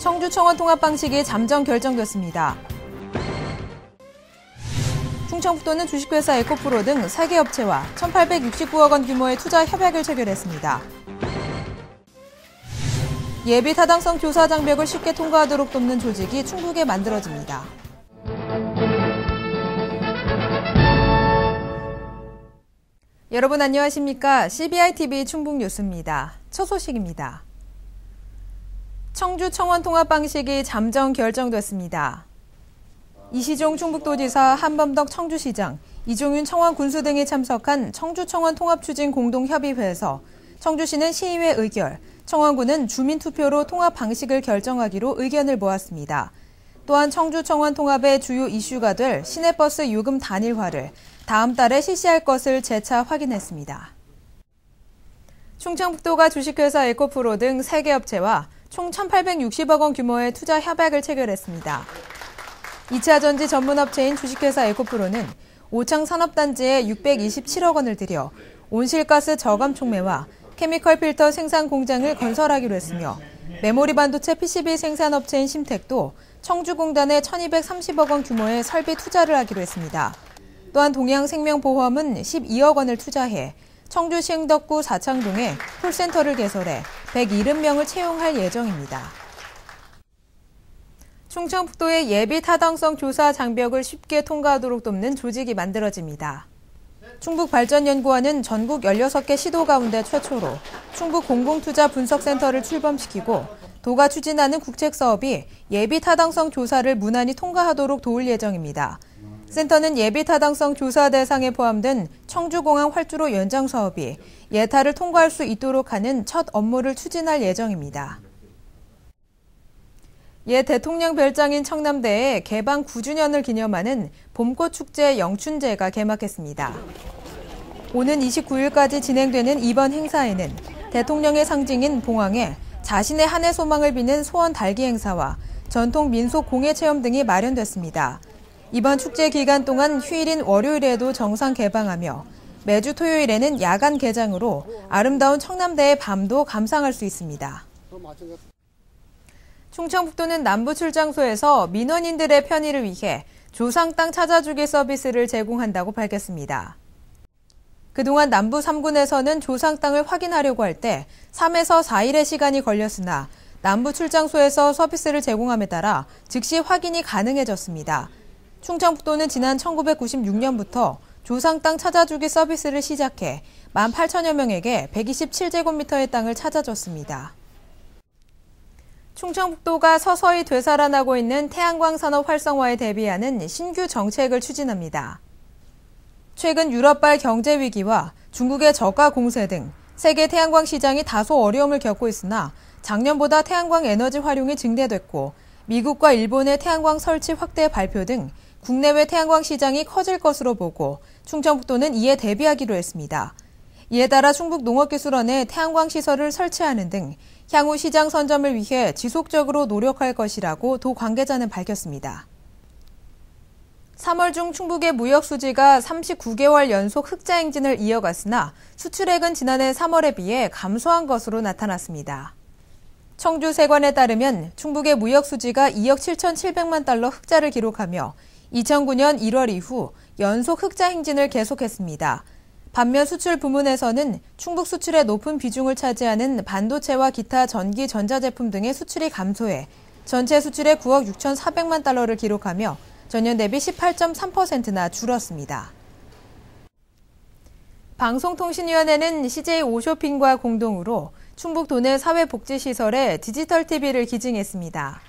청주 청원 통합 방식이 잠정 결정됐습니다. 충청북도는 주식회사 에코프로 등 3개 업체와 1,869억 원 규모의 투자 협약을 체결했습니다. 예비 타당성 조사 장벽을 쉽게 통과하도록 돕는 조직이 충북에 만들어집니다. 여러분 안녕하십니까? CBI-TV 충북뉴스입니다. 첫 소식입니다. 청주 청원 통합 방식이 잠정 결정됐습니다. 이시종 충북도지사, 한범덕 청주시장, 이종윤 청원군수 등이 참석한 청주 청원 통합 추진 공동협의회에서 청주시는 시의회 의결, 청원군은 주민투표로 통합 방식을 결정하기로 의견을 모았습니다. 또한 청주 청원 통합의 주요 이슈가 될 시내버스 요금 단일화를 다음 달에 실시할 것을 재차 확인했습니다. 충청북도가 주식회사 에코프로 등 3개 업체와 총 1,860억 원 규모의 투자 협약을 체결했습니다. 2차 전지 전문업체인 주식회사 에코프로는 오창 산업단지에 627억 원을 들여 온실가스 저감 촉매와 케미컬 필터 생산 공장을 건설하기로 했으며 메모리 반도체 PCB 생산업체인 심텍도 청주공단에 1,230억 원 규모의 설비 투자를 하기로 했습니다. 또한 동양생명보험은 12억 원을 투자해 청주시 흥덕구 사창동에 콜센터를 개설해 170명을 채용할 예정입니다. 충청북도의 예비 타당성 조사 장벽을 쉽게 통과하도록 돕는 조직이 만들어집니다. 충북발전연구원은 전국 16개 시도 가운데 최초로 충북 공공투자 분석센터를 출범시키고 도가 추진하는 국책사업이 예비 타당성 조사를 무난히 통과하도록 도울 예정입니다. 센터는 예비 타당성 조사 대상에 포함된 청주공항 활주로 연장 사업이 예타를 통과할 수 있도록 하는 첫 업무를 추진할 예정입니다. 옛 대통령 별장인 청남대에 개방 9주년을 기념하는 봄꽃축제 영춘제가 개막했습니다. 오는 29일까지 진행되는 이번 행사에는 대통령의 상징인 봉황에 자신의 한 해 소망을 비는 소원 달기 행사와 전통 민속 공예 체험 등이 마련됐습니다. 이번 축제 기간 동안 휴일인 월요일에도 정상 개방하며 매주 토요일에는 야간 개장으로 아름다운 청남대의 밤도 감상할 수 있습니다. 충청북도는 남부출장소에서 민원인들의 편의를 위해 조상 땅 찾아주기 서비스를 제공한다고 밝혔습니다. 그동안 남부 3군에서는 조상 땅을 확인하려고 할 때 3에서 4일의 시간이 걸렸으나 남부출장소에서 서비스를 제공함에 따라 즉시 확인이 가능해졌습니다. 충청북도는 지난 1996년부터 조상 땅 찾아주기 서비스를 시작해 18,000여 명에게 127제곱미터의 땅을 찾아줬습니다. 충청북도가 서서히 되살아나고 있는 태양광 산업 활성화에 대비하는 신규 정책을 추진합니다. 최근 유럽발 경제 위기와 중국의 저가 공세 등 세계 태양광 시장이 다소 어려움을 겪고 있으나 작년보다 태양광 에너지 활용이 증대됐고 미국과 일본의 태양광 설치 확대 발표 등 국내외 태양광 시장이 커질 것으로 보고 충청북도는 이에 대비하기로 했습니다. 이에 따라 충북농업기술원에 태양광 시설을 설치하는 등 향후 시장 선점을 위해 지속적으로 노력할 것이라고 도 관계자는 밝혔습니다. 3월 중 충북의 무역 수지가 39개월 연속 흑자 행진을 이어갔으나 수출액은 지난해 3월에 비해 감소한 것으로 나타났습니다. 청주세관에 따르면 충북의 무역 수지가 2억 7,700만 달러 흑자를 기록하며 2009년 1월 이후 연속 흑자 행진을 계속했습니다. 반면 수출 부문에서는 충북 수출의 높은 비중을 차지하는 반도체와 기타 전기 전자제품 등의 수출이 감소해 전체 수출의 9억 6,400만 달러를 기록하며 전년 대비 18.3%나 줄었습니다. 방송통신위원회는 CJ 오쇼핑과 공동으로 충북 도내 사회복지시설에 디지털 TV를 기증했습니다.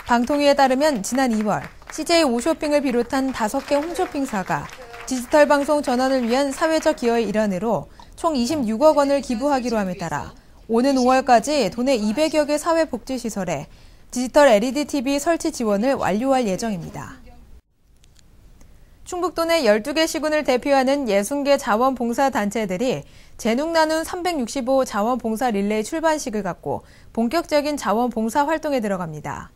방통위에 따르면 지난 2월 CJ 오쇼핑을 비롯한 5개 홈쇼핑사가 디지털 방송 전환을 위한 사회적 기여의 일환으로 총 26억 원을 기부하기로 함에 따라 오는 5월까지 도내 200여 개 사회복지시설에 디지털 LED TV 설치 지원을 완료할 예정입니다. 충북도 내 12개 시군을 대표하는 60개 자원봉사단체들이 재능 나눈 365 자원봉사 릴레이 출반식을 갖고 본격적인 자원봉사 활동에 들어갑니다.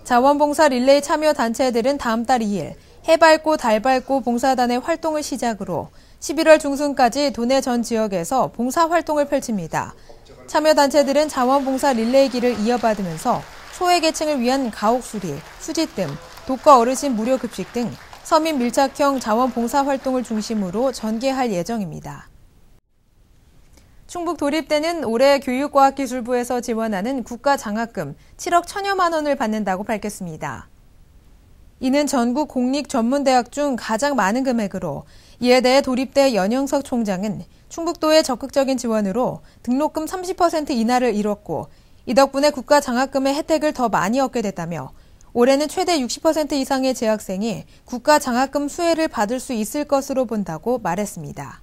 자원봉사 릴레이 참여 단체들은 다음 달 2일 해 밝고 달 밝고 봉사단의 활동을 시작으로 11월 중순까지 도내 전 지역에서 봉사활동을 펼칩니다. 참여단체들은 자원봉사 릴레이기를 이어받으면서 소외계층을 위한 가옥수리, 수지뜸, 독거 어르신 무료 급식 등 서민 밀착형 자원봉사 활동을 중심으로 전개할 예정입니다. 충북 도립대는 올해 교육과학기술부에서 지원하는 국가장학금 7억 1천여만 원을 받는다고 밝혔습니다. 이는 전국 공립전문대학 중 가장 많은 금액으로, 이에 대해 도립대 연영석 총장은 충북도의 적극적인 지원으로 등록금 30% 인하를 이뤘고, 이 덕분에 국가장학금의 혜택을 더 많이 얻게 됐다며 올해는 최대 60% 이상의 재학생이 국가장학금 수혜를 받을 수 있을 것으로 본다고 말했습니다.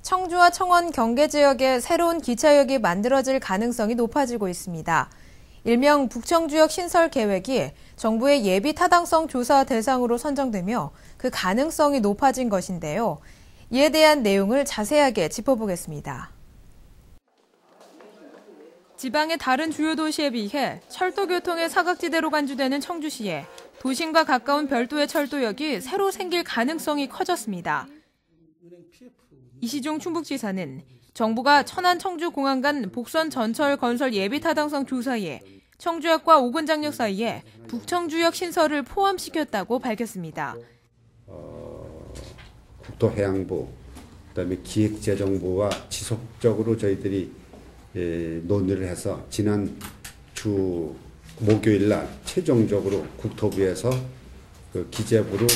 청주와 청원 경계 지역에 새로운 기차역이 만들어질 가능성이 높아지고 있습니다. 일명 북청주역 신설 계획이 정부의 예비 타당성 조사 대상으로 선정되며 그 가능성이 높아진 것인데요. 이에 대한 내용을 자세하게 짚어보겠습니다. 지방의 다른 주요 도시에 비해 철도 교통의 사각지대로 간주되는 청주시에 도심과 가까운 별도의 철도역이 새로 생길 가능성이 커졌습니다. 이시종 충북지사는 정부가 천안 청주공항 간 복선 전철 건설 예비 타당성 조사에 청주역과 오군장역 사이에 북청주역 신설을 포함시켰다고 밝혔습니다. 국토해양부, 그다음에 기획재정부와 지속적으로 저희들이 논의를 해서 지난 주 목요일 날 최종적으로 국토부에서 그 기재부로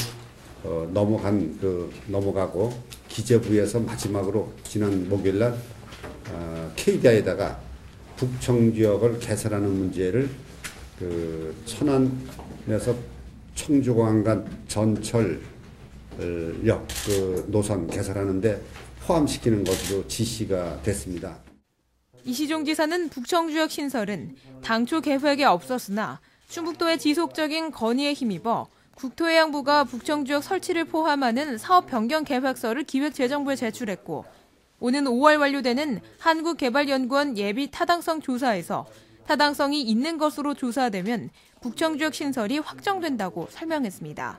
넘어가고 기재부에서 마지막으로 지난 목요일 날 KDI에다가 북청주역을 개설하는 문제를 그 천안에서 청주공항 간 전철역 그 노선 개설하는데 포함시키는 것으로 지시가 됐습니다. 이시종 지사는 북청주역 신설은 당초 계획에 없었으나 충북도의 지속적인 건의에 힘입어 국토해양부가 북청주역 설치를 포함하는 사업 변경 계획서를 기획재정부에 제출했고, 오는 5월 완료되는 한국개발연구원 예비 타당성 조사에서 타당성이 있는 것으로 조사되면 북청주역 신설이 확정된다고 설명했습니다.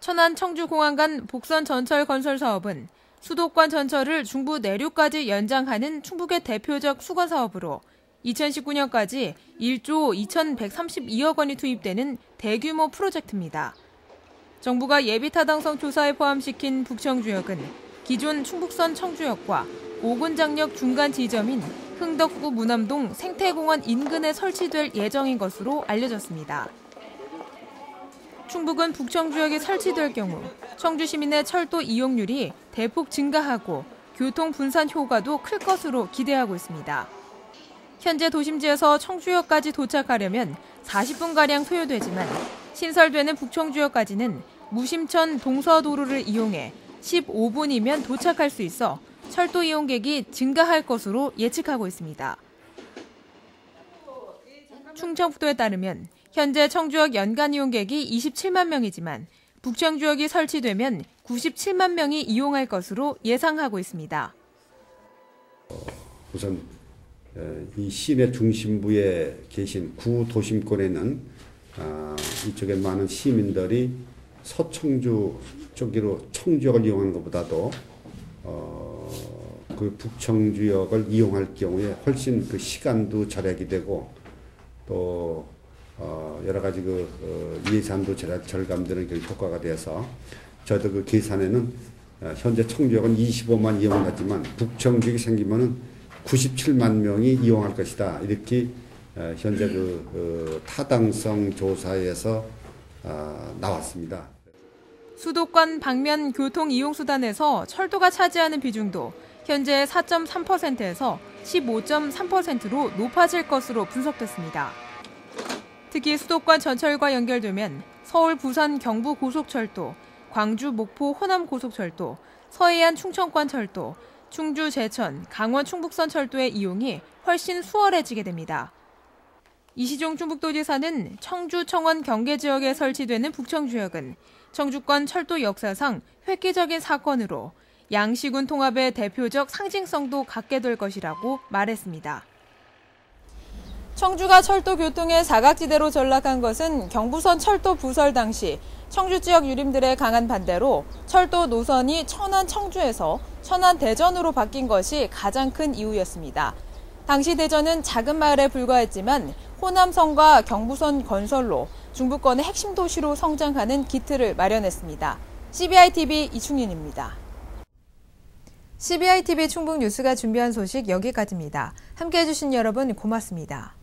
천안 청주공항 간 복선 전철 건설 사업은 수도권 전철을 중부 내륙까지 연장하는 충북의 대표적 수건 사업으로 2019년까지 1조 2,132억 원이 투입되는 대규모 프로젝트입니다. 정부가 예비 타당성 조사에 포함시킨 북청주역은 기존 충북선 청주역과 오군장역 중간 지점인 흥덕구 무남동 생태공원 인근에 설치될 예정인 것으로 알려졌습니다. 충북은 북청주역이 설치될 경우 청주 시민의 철도 이용률이 대폭 증가하고 교통 분산 효과도 클 것으로 기대하고 있습니다. 현재 도심지에서 청주역까지 도착하려면 40분가량 소요되지만 신설되는 북청주역까지는 무심천 동서도로를 이용해 15분이면 도착할 수 있어 철도 이용객이 증가할 것으로 예측하고 있습니다. 충청북도에 따르면 현재 청주역 연간 이용객이 27만 명이지만 북청주역이 설치되면 97만 명이 이용할 것으로 예상하고 있습니다. 우선 이 시내 중심부에 계신 구도심권에는 이쪽에 많은 시민들이 서청주 쪽으로 청주역을 이용하는 것보다도 그 북청주역을 이용할 경우에 훨씬 그 시간도 절약이 되고 또 여러 가지 그 예산도 절감되는 그 효과가 돼서 저도 그 계산에는 현재 청주역은 25만 이용하지만 북청주역이 생기면은 97만 명이 이용할 것이다. 이렇게 현재 그 타당성 조사에서 나왔습니다. 수도권 방면 교통 이용 수단에서 철도가 차지하는 비중도 현재 4.3%에서 15.3%로 높아질 것으로 분석됐습니다. 특히 수도권 전철과 연결되면 서울, 부산, 경부 고속철도, 광주, 목포, 호남 고속철도, 서해안 충청권 철도, 충주, 제천, 강원 충북선 철도의 이용이 훨씬 수월해지게 됩니다. 이시종 충북도지사는 청주, 청원 경계 지역에 설치되는 북청주역은 청주권 철도 역사상 획기적인 사건으로 양시군 통합의 대표적 상징성도 갖게 될 것이라고 말했습니다. 청주가 철도 교통의 사각지대로 전락한 것은 경부선 철도 부설 당시 청주 지역 유림들의 강한 반대로 철도 노선이 천안 청주에서 천안 대전으로 바뀐 것이 가장 큰 이유였습니다. 당시 대전은 작은 마을에 불과했지만 호남선과 경부선 건설로 중부권의 핵심 도시로 성장하는 기틀을 마련했습니다. CBI-TV 이충윤입니다. CBI-TV 충북 뉴스가 준비한 소식 여기까지입니다. 함께해 주신 여러분 고맙습니다.